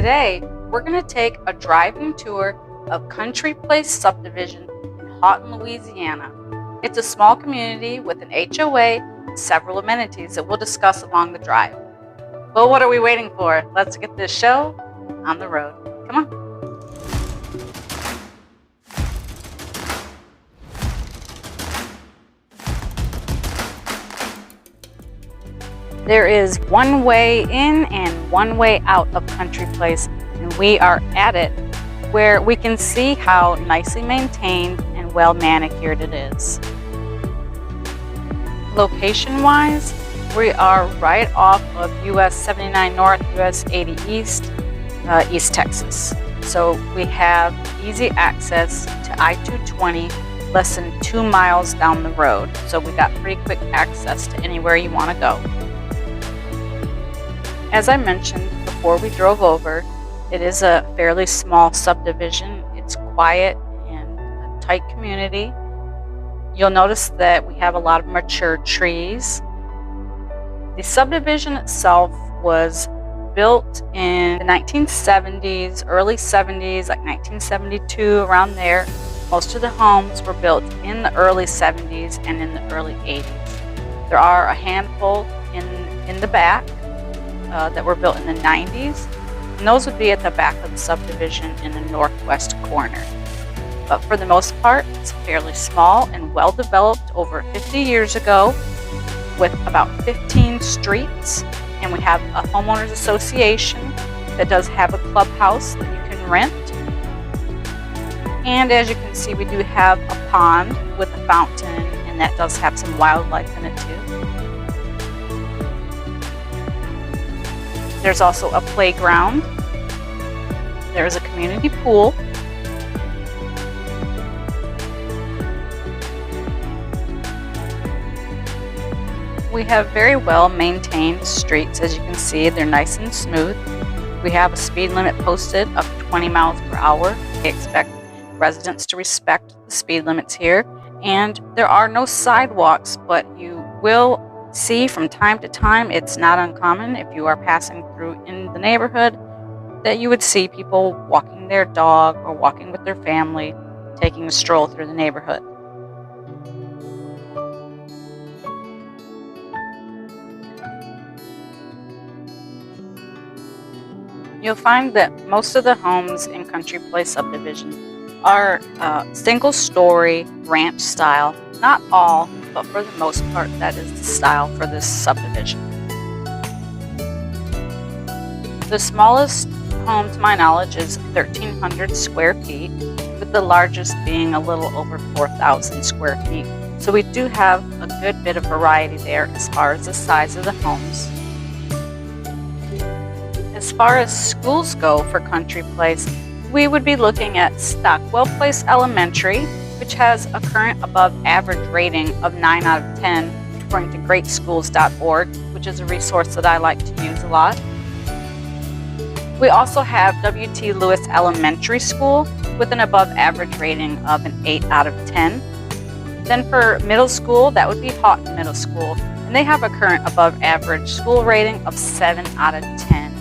Today, we're going to take a driving tour of Country Place Subdivision in Haughton, Louisiana. It's a small community with an HOA and several amenities that we'll discuss along the drive. Well, what are we waiting for? Let's get this show on the road. Come on. There is one way in and one way out of Country Place, and we are at it where we can see how nicely maintained and well manicured it is. Location-wise, we are right off of US 79 North, US 80 East, East Texas. So we have easy access to I-220, less than 2 miles down the road. So we got pretty quick access to anywhere you want to go. As I mentioned before we drove over, it is a fairly small subdivision. It's quiet and a tight community. You'll notice that we have a lot of mature trees. The subdivision itself was built in the 1970s, early 70s, like 1972, around there. Most of the homes were built in the early 70s and in the early 80s. There are a handful in the back that were built in the 90s, and those would be at the back of the subdivision in the northwest corner. But for the most part, it's fairly small and well developed over 50 years ago, with about 15 streets, and we have a homeowners association that does have a clubhouse that you can rent. And as you can see, we do have a pond with a fountain, and that does have some wildlife in it too. There's also a playground. There's a community pool. We have very well maintained streets. As you can see, they're nice and smooth. We have a speed limit posted of 20 miles per hour. We expect residents to respect the speed limits here. And there are no sidewalks, but you will see from time to time, it's not uncommon if you are passing through in the neighborhood that you would see people walking their dog or walking with their family, taking a stroll through the neighborhood. You'll find that most of the homes in Country Place Subdivision are single-story ranch style. Not all, but for the most part, that is the style for this subdivision. The smallest home, to my knowledge, is 1,300 square feet, with the largest being a little over 4,000 square feet. So we do have a good bit of variety there as far as the size of the homes. As far as schools go for Country Place, we would be looking at Stockwell Place Elementary, which has a current above average rating of 9 out of 10, according to greatschools.org, which is a resource that I like to use a lot. We also have W.T. Lewis Elementary School with an above average rating of an 8 out of 10. Then for middle school, that would be Haughton Middle School, and they have a current above average school rating of 7 out of 10.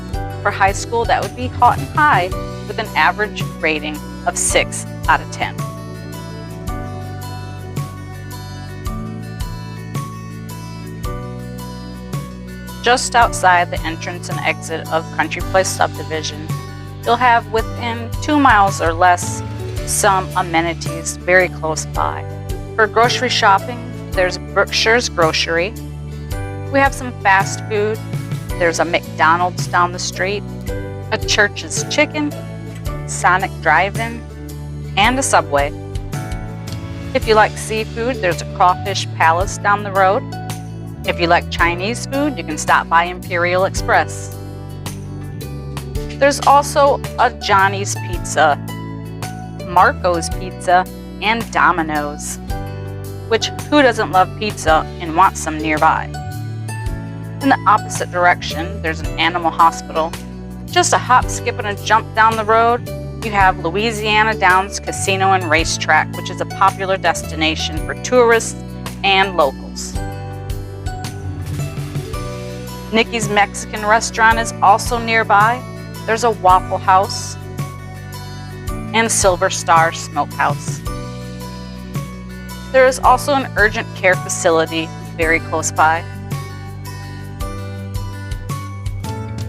For high school, that would be Haughton High with an average rating of 6 out of 10. Just outside the entrance and exit of Country Place Subdivision, you'll have within 2 miles or less some amenities very close by. For grocery shopping, there's Brookshire's Grocery. We have some fast food. There's a McDonald's down the street, a Church's Chicken, Sonic Drive-In, and a Subway. If you like seafood, there's a Crawfish Palace down the road. If you like Chinese food, you can stop by Imperial Express. There's also a Johnny's Pizza, Marco's Pizza, and Domino's, which who doesn't love pizza and wants some nearby? In the opposite direction, there's an animal hospital. Just a hop, skip, and a jump down the road, you have Louisiana Downs Casino and Racetrack, which is a popular destination for tourists and locals. Nikki's Mexican restaurant is also nearby. There's a Waffle House and Silver Star Smokehouse. There is also an urgent care facility very close by.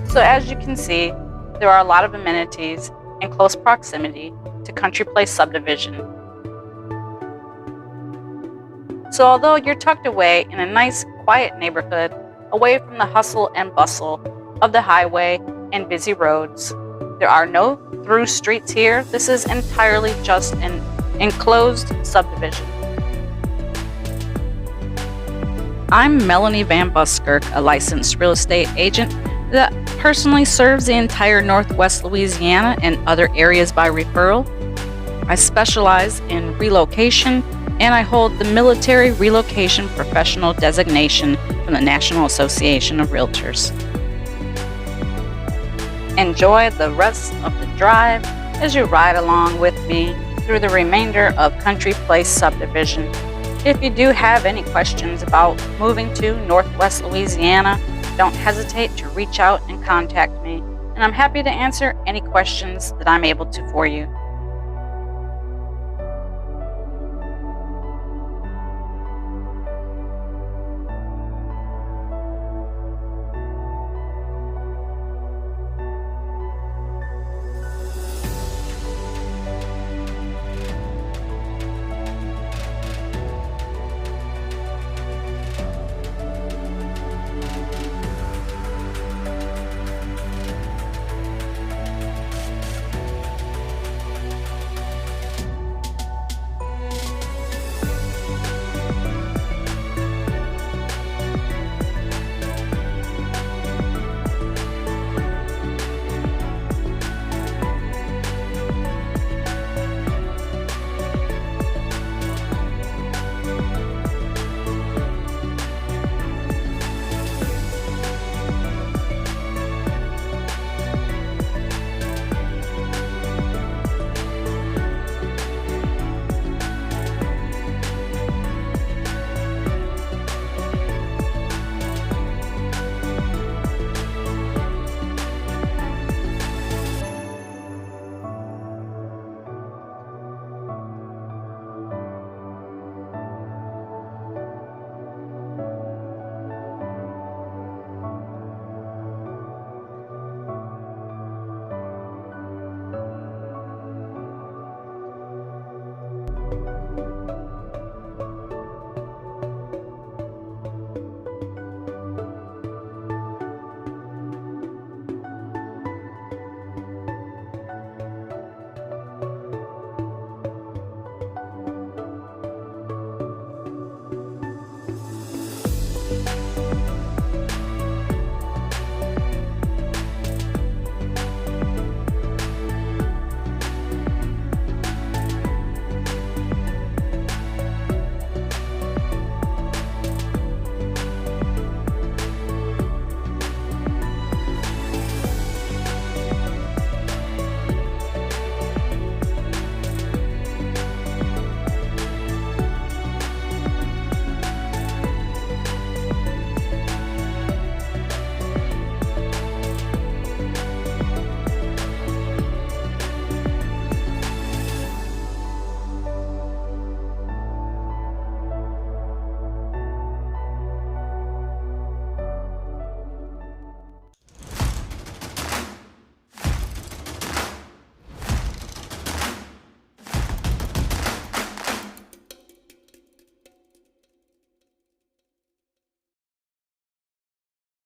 So as you can see, there are a lot of amenities in close proximity to Country Place Subdivision. So although you're tucked away in a nice, quiet neighborhood, away from the hustle and bustle of the highway and busy roads, there are no through streets here. This is entirely just an enclosed subdivision. I'm Melanie VanBuskirk, a licensed real estate agent that personally serves the entire Northwest Louisiana and other areas by referral. I specialize in relocation, and I hold the Military Relocation Professional designation from the National Association of Realtors. Enjoy the rest of the drive as you ride along with me through the remainder of Country Place Subdivision. If you do have any questions about moving to Northwest Louisiana, don't hesitate to reach out and contact me, and I'm happy to answer any questions that I'm able to for you.